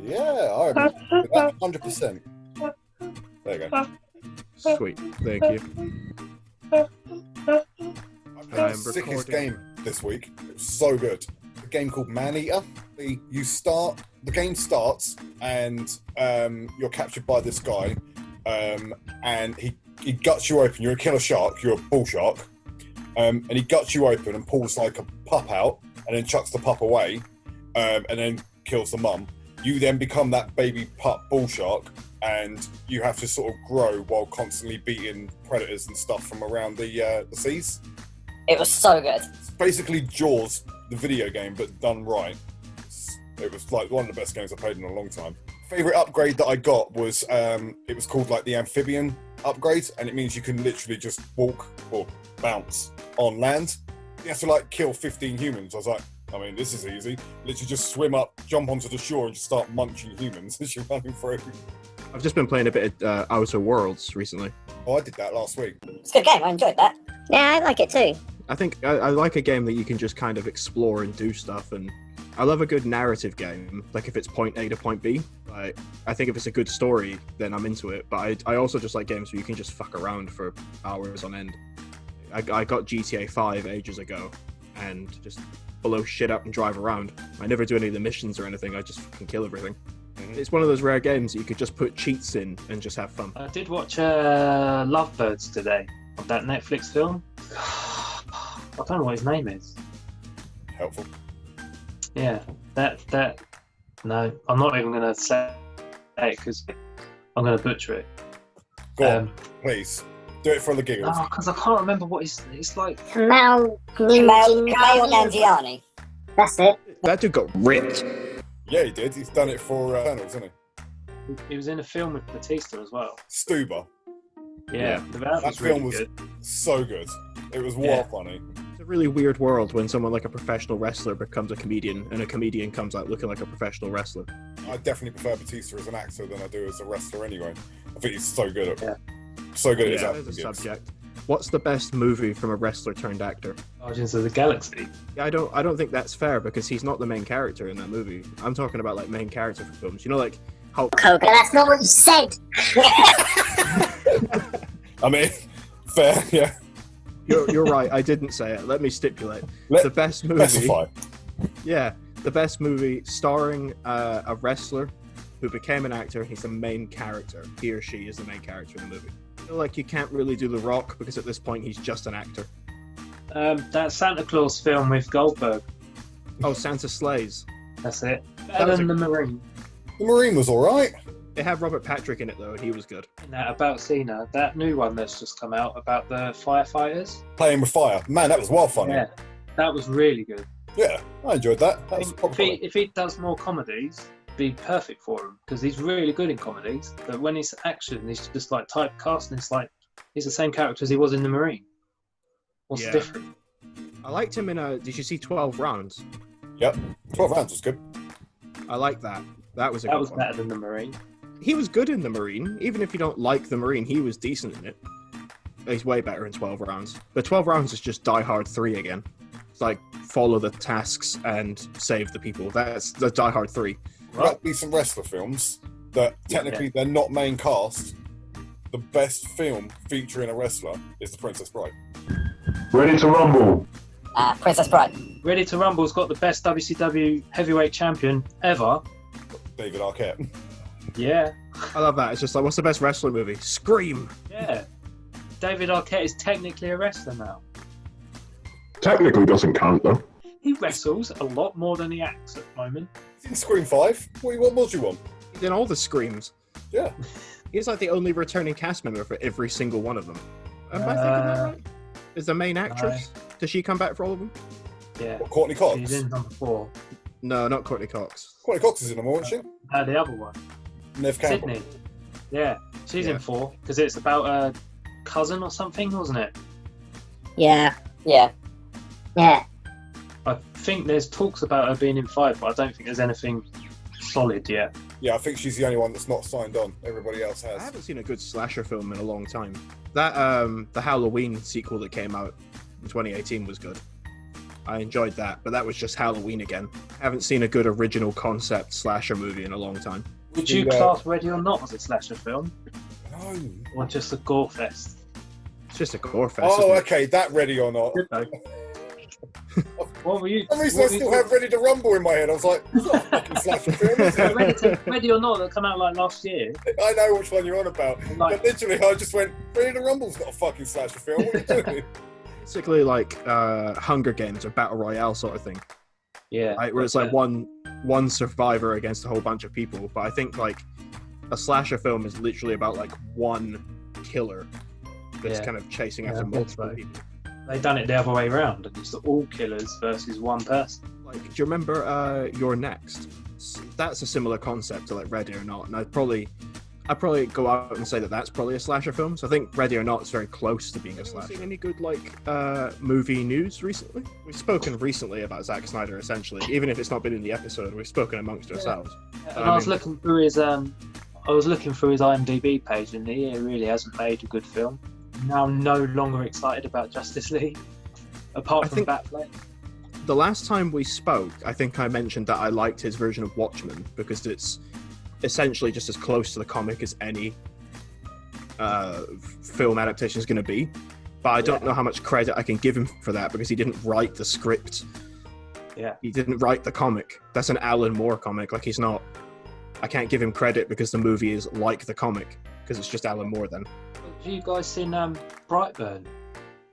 Yeah, I remember that 100%. There you go. Sweet, thank you. I played I the am sickest recording. game this week. It was so good. A game called Maneater. The game starts and you're captured by this guy, and he guts you open. You're a killer shark. You're a bull shark, and he guts you open and pulls like a pup out, and then chucks the pup away, and then kills the mum. You then become that baby pup bull shark, and you have to sort of grow while constantly beating predators and stuff from around the seas. It was so good. It's basically Jaws, the video game, but done right. It was like one of the best games I've played in a long time. Favorite upgrade that I got was it was called like the amphibian upgrade, and it means you can literally just walk or bounce on land. You have to like kill 15 humans. I was like, I mean, this is easy. Literally just swim up, jump onto the shore, and just start munching humans as you're running through. I've just been playing a bit of Outer Worlds recently. Oh, I did that last week. It's a good game. I enjoyed that. Yeah, I like it too. I think I like a game that you can just kind of explore and do stuff, and I love a good narrative game, like if it's point A to point B. Like, I think if it's a good story, then I'm into it, but I also just like games where you can just fuck around for hours on end. I got GTA 5 ages ago, and just blow shit up and drive around. I never do any of the missions or anything, I just fucking kill everything. Mhm. It's one of those rare games that you could just put cheats in and just have fun. I did watch Lovebirds today, of that Netflix film. I don't know what his name is. Helpful. Yeah, that. No, I'm not even gonna say it because I'm gonna butcher it. Go on, please. Do it for the giggles. No, because I can't remember what it's like. Kamal Kumail Nanjiani. That's it. That dude got ripped. Yeah, he did. He's done it for Eternals, hasn't he? He was in a film with Batista as well. Stuber. Yeah, that That was film really was good. so good. It was Yeah. funny. It's a really weird world when someone like a professional wrestler becomes a comedian, and a comedian comes out looking like a professional wrestler. I definitely prefer Batista as an actor than I do as a wrestler anyway. I think he's so good at Yeah. so good at his Yeah, acting there's a gigs. subject. What's the best movie from a wrestler turned actor? Guardians of the Galaxy. I don't think that's fair because he's not the main character in that movie. I'm talking about like main character for films. You know, like Hulk. Hogan. That's not what you said. I mean, fair, yeah. You're right. I didn't say it. Let me stipulate. Let- The best movie. Specify. Yeah, the best movie starring a wrestler who became an actor. He's the main character. He or she is the main character in the movie. I feel like you can't really do The Rock because at this point he's just an actor. That Santa Claus film with Goldberg. Oh, Santa Slays. That's it. That Better was than the Marine. The Marine was alright. They have Robert Patrick in it though, and he was good. And that about Cena, that new one that's just come out about the firefighters. Playing with fire. Man, that was well funny. Yeah, that was really good. Yeah, I enjoyed that. That I was think proper funny. if he does more comedies, it'd be perfect for him because he's really good in comedies. But when he's action, he's just like typecast, and it's like he's the same character as he was in the Marine. What's Yeah. the difference? I liked him in Did you see 12 Rounds? Yep. 12 rounds was good. I like that. That was a That good was one. better than the Marine. He was good in The Marine. Even if you don't like The Marine, he was decent in it. He's way better in 12 Rounds. But 12 Rounds is just Die Hard 3 again. It's like follow the tasks and save the people. That's the Die Hard 3. About decent wrestler films that technically they're not main cast. The best film featuring a wrestler is The Princess Bride. Ready to rumble. Princess Bride. Ready to Rumble's got the best WCW heavyweight champion ever. David Arquette. Yeah, I love that. It's just like, what's the best wrestler movie? Scream! yeah. David Arquette is technically a wrestler now. Technically doesn't count though. He wrestles a lot more than he acts at the moment. He's in Scream 5. What more do you want? He's in all the Screams. Yeah. He's like the only returning cast member for every single one of them. Am I thinking that right? Is the main actress? Does she come back for all of them? Yeah, What, Courtney Cox? she's in number 4. No, not Courtney Cox. Courtney Cox is in them, isn't The other one, she? Nev Campbell. Sydney. Yeah, she's Yeah. in 4 because it's about a cousin or something, wasn't it? Yeah. Yeah. Yeah. I think there's talks about her being in 5, but I don't think there's anything solid yet. Yeah, I think she's the only one that's not signed on. Everybody else I has. haven't seen a good slasher film in a long time. That the Halloween sequel that came out in 2018 was good. I enjoyed that, but that was just Halloween again. I haven't seen a good original concept slasher movie in a long time. Would you class Ready or Not as a slasher film? No. Or just a gore fest? It's just a gore fest. Oh, isn't it? okay, that Ready or Not. Good though. What were you? For some reason, I still have Ready to Rumble in my head. I was like, it's not a fucking slasher film, is it? Ready or Not that come out like last year. I know which one you're on about. Like- But literally, I just went, Ready to Rumble's not a fucking slasher film. What are you doing? Basically like Hunger Games or Battle Royale sort of thing. Yeah. Right? Where it's like one survivor against a whole bunch of people. But I think like a slasher film is literally about like one killer that's Yeah. kind of chasing Yeah, after I think multiple so. people. They done it the other way around, and it's all killers versus one person. Like, do you remember You're Next? That's a similar concept to like Ready or Not, and I'd probably go out and say that that's probably a slasher film. So I think Ready or Not is very close to being a slasher. Seen any good like movie news recently? We've spoken recently about Zack Snyder, essentially. Even if it's not been in the episode, we've spoken amongst ourselves. And I was looking through his IMDb page, and he really hasn't made a good film. Now I'm no longer excited about Justice League, apart I from think- Batfleck. The last time we spoke, I think I mentioned that I liked his version of Watchmen because it's essentially just as close to the comic as any film adaptation is going to be. But I don't know how much credit I can give him for that because he didn't write the script. Yeah. He didn't write the comic. That's an Alan Moore comic. Like, he's not... I can't give him credit because the movie is like the comic because it's just Alan Moore then. Have you guys seen Brightburn?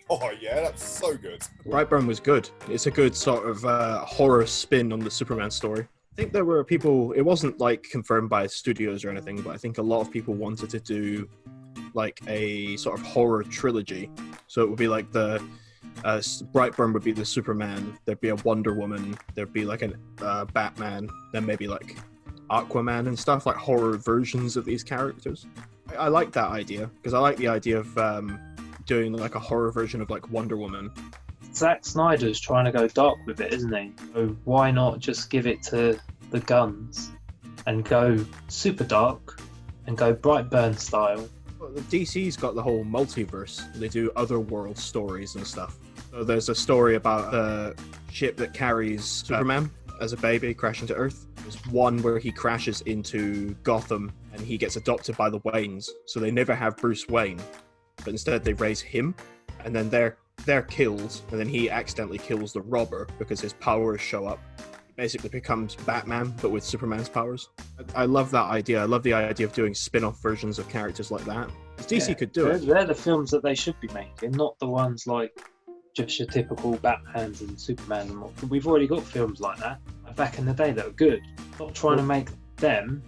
Oh, yeah, that's so good. Brightburn was good. It's a good sort of horror spin on the Superman story. I think there were people, it wasn't like confirmed by studios or anything, but I think a lot of people wanted to do like a sort of horror trilogy. So it would be like the Brightburn would be the Superman, there'd be a Wonder Woman, there'd be like a Batman, then maybe like Aquaman and stuff, like horror versions of these characters. I like that idea because I like the idea of doing like a horror version of like Wonder Woman. Zack Snyder's trying to go dark with it, isn't he? So why not just give it to the guns and go super dark and go Brightburn style? Well, the DC's got the whole multiverse. They do otherworld stories and stuff. So there's a story about the ship that carries Superman as a baby crashing to Earth. There's one where he crashes into Gotham and he gets adopted by the Waynes. So they never have Bruce Wayne, but instead they raise him, and then they're killed, and then he accidentally kills the robber because his powers show up. He basically becomes Batman, but with Superman's powers. I love that idea. I love the idea of doing spin-off versions of characters like that. 'Cause DC could do it. They're the films that they should be making, not the ones like just your typical Batmans and Superman. And what. We've already got films like that back in the day that are good. Not trying to make them,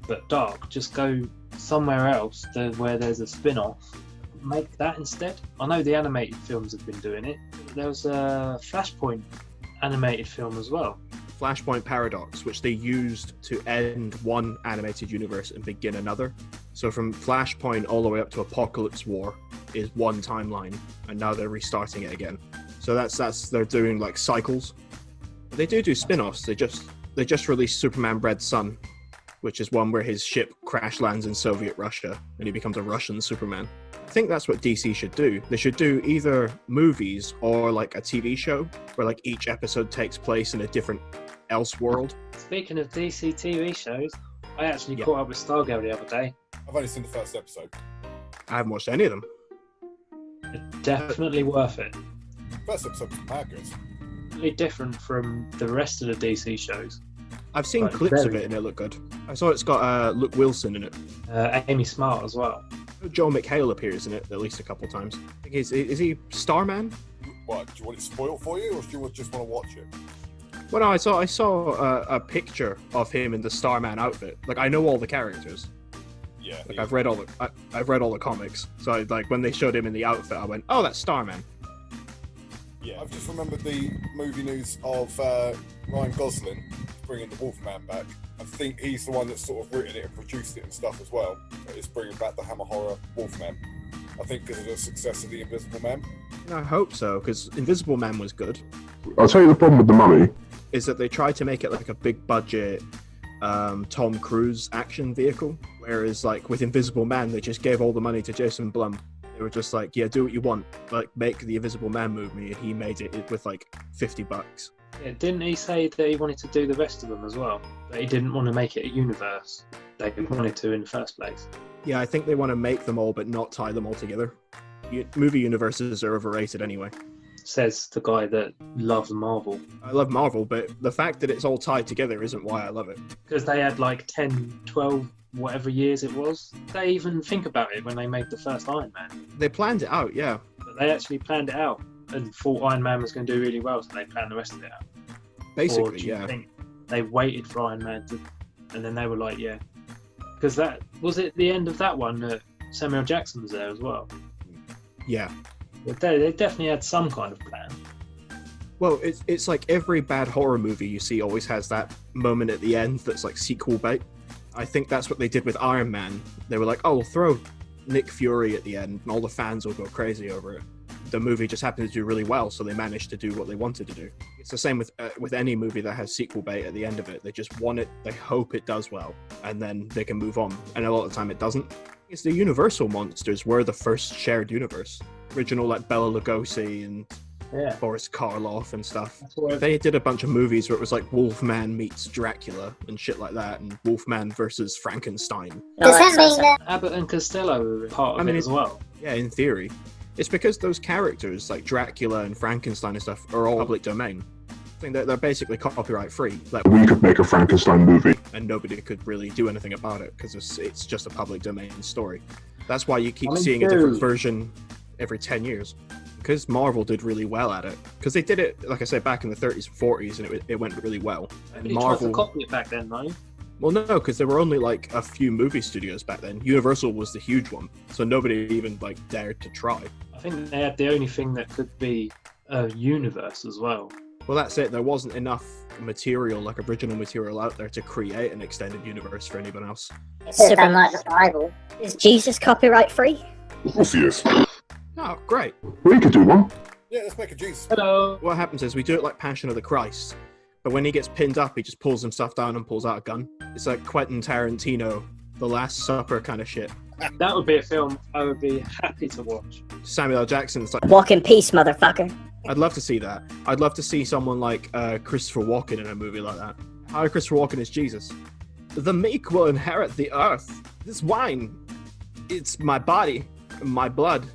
but dark. Just go somewhere else where there's a spin-off. Make that instead. I know the animated films have been doing it. There was a Flashpoint animated film as well. Flashpoint Paradox, which they used to end one animated universe and begin another. So from Flashpoint all the way up to Apocalypse War is one timeline, and now they're restarting it again. So that's they're doing like cycles. They do spin-offs. They just released Superman Red Sun, which is one where his ship crash lands in Soviet Russia and he becomes a Russian Superman. I think that's what DC should do. They should do either movies or like a TV show where like each episode takes place in a different else world. Speaking of DC TV shows, I actually caught up with Stargirl the other day. I've only seen the first episode. I haven't watched any of them. It's definitely worth it. First episode was mad good. Really different from the rest of the DC shows. I've seen Right, clips of very. it and it looked good. I saw it's got Luke Wilson in it. Amy Smart as well. Joel McHale appears in it at least a couple times. I think is he Starman? What, do you want it spoiled for you, or do you just want to watch it? Well, no, I saw a picture of him in the Starman outfit. Like, I know all the characters. Yeah. Like, I've read all the comics. So like when they showed him in the outfit, I went, "Oh, that's Starman." Yeah. I've just remembered the movie news of Ryan Gosling bringing the Wolfman back. I think he's the one that's sort of written it and produced it and stuff as well. It's bringing back the Hammer Horror Wolfman. I think because of the success of The Invisible Man. I hope so, because Invisible Man was good. I'll tell you the problem with the Mummy. Is that they tried to make it like a big budget Tom Cruise action vehicle, whereas like with Invisible Man they just gave all the money to Jason Blum, They were just like, yeah, do what you want, like make the Invisible Man movie, and he made it with like $50. Yeah, didn't he say that he wanted to do the rest of them as well? But he didn't want to make it a universe. They wanted to in the first place. Yeah, I think they want to make them all, but not tie them all together. Movie universes are overrated anyway. Says the guy that loves Marvel. I love Marvel, but the fact that it's all tied together isn't why I love it. Because they had like 10, 12, whatever years it was. They even think about it when they made the first Iron Man. They planned it out, yeah. But they actually planned it out and thought Iron Man was going to do really well, so they planned the rest of it out. Or Basically, do you yeah. think they waited for Iron Man to, and then they were like, yeah. Because that was it. The end of that one that Samuel Jackson was there as well. Yeah. But they definitely had some kind of plan. Well, it's like every bad horror movie you see always has that moment at the end that's like sequel bait. I think that's what they did with Iron Man. They were like, oh, we'll throw Nick Fury at the end and all the fans will go crazy over it. The movie just happened to do really well, so they managed to do what they wanted to do. It's the same with any movie that has sequel bait at the end of it. They just want it, they hope it does well, and then they can move on. And a lot of the time it doesn't. It's the Universal monsters were the first shared universe. Original like Bela Lugosi and Yeah. Boris Karloff and stuff. That's why They did a bunch of movies where it was like Wolfman meets Dracula and shit like that, and Wolfman versus Frankenstein. Does that mean that? Abbott and Costello were part of it as well. Yeah, in theory. It's because those characters, like Dracula and Frankenstein and stuff, are all public domain. I think that they're basically copyright free. Like, We could make a Frankenstein movie. and nobody could really do anything about it because it's just a public domain story. That's why you keep I mean, seeing a different dude. version every 10 years. Because Marvel did really well at it. Because they did it, like I said, back in the 30s and 40s, and it went really well. And Nobody tried to copy it back then, though. Well, no, because there were only like a few movie studios back then. Universal was the huge one, so nobody even like dared to try. I think they had the only thing that could be a universe as well. Well, that's it. There wasn't enough material, like original material, out there to create an extended universe for anyone else. Should have done like the Bible. Is Jesus copyright free? Of course he is. Oh, great. We could do one. Yeah, let's make a juice. Hello. What happens is we do it like Passion of the Christ, but when he gets pinned up, he just pulls himself down and pulls out a gun. It's like Quentin Tarantino, The Last Supper kind of shit. That would be a film I would be happy to watch. Samuel L. Jackson's like, Walk in peace, motherfucker. I'd love to see that. I'd love to see someone like Christopher Walken in a movie like that. Hi, Christopher Walken is Jesus. The meek will inherit the earth. This wine, it's my body, my blood.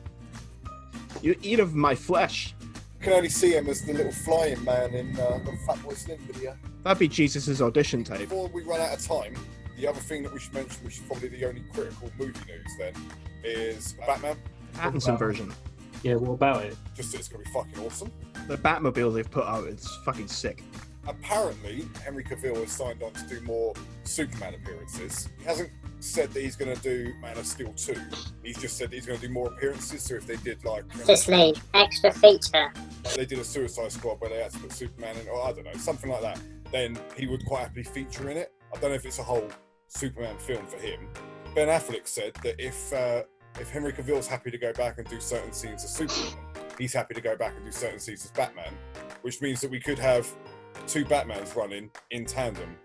You eat of my flesh. You can only see him as the little flying man in the Fatboy Slim video. That'd be Jesus' audition tape. Before we run out of time, the other thing that we should mention, which is probably the only critical movie news then, is Batman. Pattinson version. Yeah, what about it? Just that it's going to be fucking awesome. The Batmobile they've put out is fucking sick. Apparently, Henry Cavill has signed on to do more Superman appearances. He hasn't said that he's going to do Man of Steel 2. He's just said that he's going to do more appearances. So if they did like Justice League, extra feature. they did a Suicide Squad where they had to put Superman in, or I don't know, something like that, then he would quite happily feature in it. I don't know if it's a whole Superman film for him. Ben Affleck said that if Henry Cavill's happy to go back and do certain scenes as Superman, he's happy to go back and do certain scenes as Batman, which means that we could have two Batmans running in tandem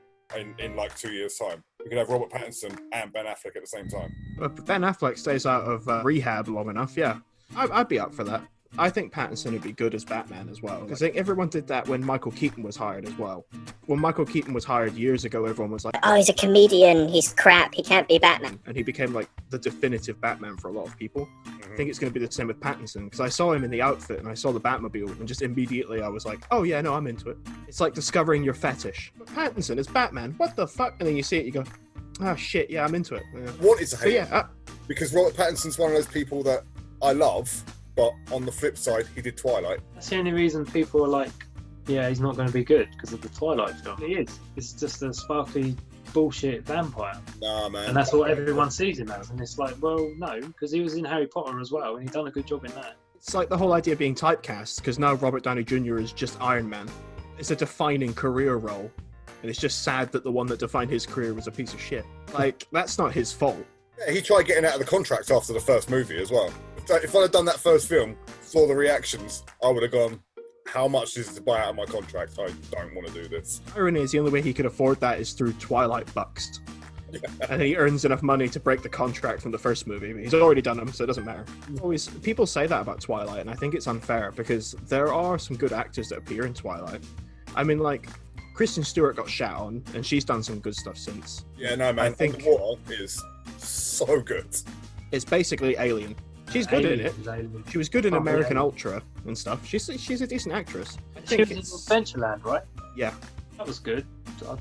in like 2 years' time. We could have Robert Pattinson and Ben Affleck at the same time. If Ben Affleck stays out of rehab long enough, yeah, I'd be up for that. I think Pattinson would be good as Batman as well. Because I think everyone did that when Michael Keaton was hired as well. When Michael Keaton was hired years ago, everyone was like, Oh, he's a comedian. He's crap. He can't be Batman. and he became like the definitive Batman for a lot of people. I think it's going to be the same with Pattinson, because I saw him in the outfit and I saw the Batmobile, and just immediately I was like, oh yeah, no, I'm into it. It's like discovering your fetish. But Pattinson is Batman, what the fuck? And then you see it, you go, oh shit, yeah, I'm into it. Yeah. Wanted to But hate yeah, him, because Robert Pattinson's one of those people that I love, but on the flip side, he did Twilight. That's the only reason people are like, yeah, he's not going to be good because of the Twilight film. He is. It's just a sparkly bullshit vampire. Nah, man. And that's what everyone sees him as. And it's like, well, no, because he was in Harry Potter as well, and he's done a good job in that. it's like the whole idea of being typecast, because now Robert Downey Jr. is just Iron Man. It's a defining career role, and it's just sad that the one that defined his career was a piece of shit. Like, that's not his fault. Yeah, he tried getting out of the contract after the first movie as well. If I'd have done that first film, saw the reactions, I would have gone, how much is it to buy out of my contract? I don't want to do this. Irony is the only way he could afford that is through Twilight bucks. And he earns enough money to break the contract from the first movie. But he's already done them, so it doesn't matter. Always, people say that about Twilight, and I think it's unfair because there are some good actors that appear in Twilight. I mean, like, Kristen Stewart got shat on, and she's done some good stuff since. Yeah, no, man. I think- Underwater is so good. It's basically Alien. She's good in it. Alien. She was good in Oh, American yeah. Ultra and stuff. She's a decent actress. I She think was in it's Adventureland, right? yeah. That was good. I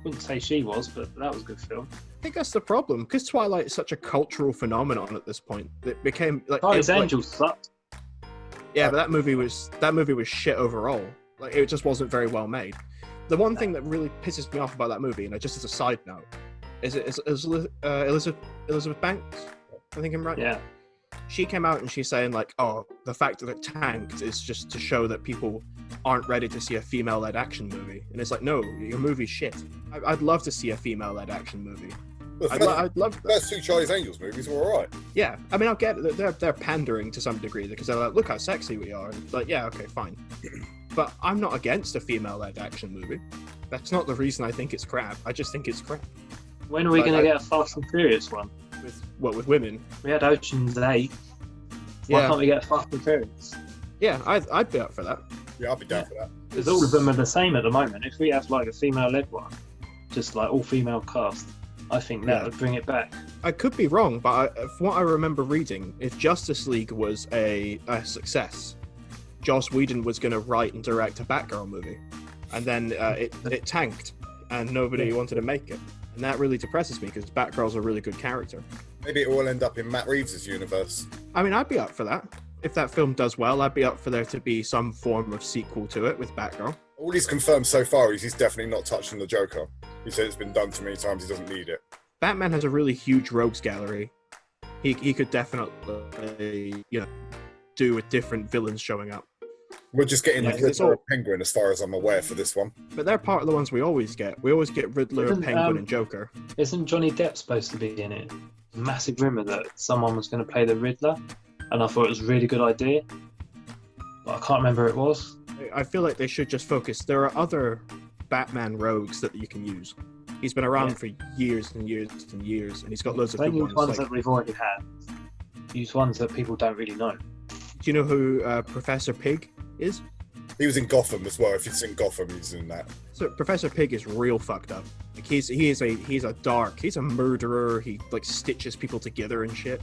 wouldn't say she was, but that was a good film. I think that's the problem because Twilight is such a cultural phenomenon at this point. It became like Charlie's it- like- Angels sucked. Yeah, but that movie was shit overall. Like it just wasn't very well made. The one thing that really pisses me off about that movie, and just as a side note, is Elizabeth Banks. I think I'm right. Yeah. She came out and she's saying like, oh, the fact that it tanked is just to show that people aren't ready to see a female-led action movie. And it's like, no, your movie's shit. I'd love to see a female-led action movie. The I'd love that. first two Charlie's Angels movies were alright. Yeah, I mean, I'll get it. They're pandering to some degree because they're like, look how sexy we are. And like, yeah, okay, fine. But I'm not against a female-led action movie. That's not the reason I think it's crap. I just think it's crap. When are we But going I- to get a Fast and Furious one? With women. We had Ocean's 8. Why Yeah, can't we get a Fast and Furious? yeah, I'd be up for that. Yeah, I'd be down for that. Because all of them are the same at the moment. If we have like a female-led one, just like all female cast, I think that Yeah. would bring it back. I could be wrong, but from what I remember reading, if Justice League was a success, Joss Whedon was going to write and direct a Batgirl movie, and then it tanked, and nobody wanted to make it, and that really depresses me because Batgirl's a really good character. Maybe it will end up in Matt Reeves' universe. I mean, I'd be up for that. If that film does well, I'd be up for there to be some form of sequel to it with Batgirl. All he's confirmed so far is he's definitely not touching the Joker. He said it's been done too many times, he doesn't need it. Batman has a really huge rogues gallery. He could definitely, do with different villains showing up. We're just getting Yeah, the 'cause it's Riddler all- and Penguin as far as I'm aware for this one. But they're part of the ones we always get. We always get Riddler, Isn't, Penguin, and Joker. Isn't Johnny Depp supposed to be in it? Massive rumour that someone was going to play the Riddler, and I thought it was a really good idea. But I can't remember who it was. I feel like they should just focus. There are other Batman rogues that you can use. He's been around Yeah. for years and years and years, and he's got loads of Don't good use ones. ones Like, that we've already had. Use ones that people don't really know. do you know who Professor Pig is? He was in Gotham as well. If it's in Gotham, he's in that. So Professor Pig is real fucked up. Like he's a murderer. He like stitches people together and shit.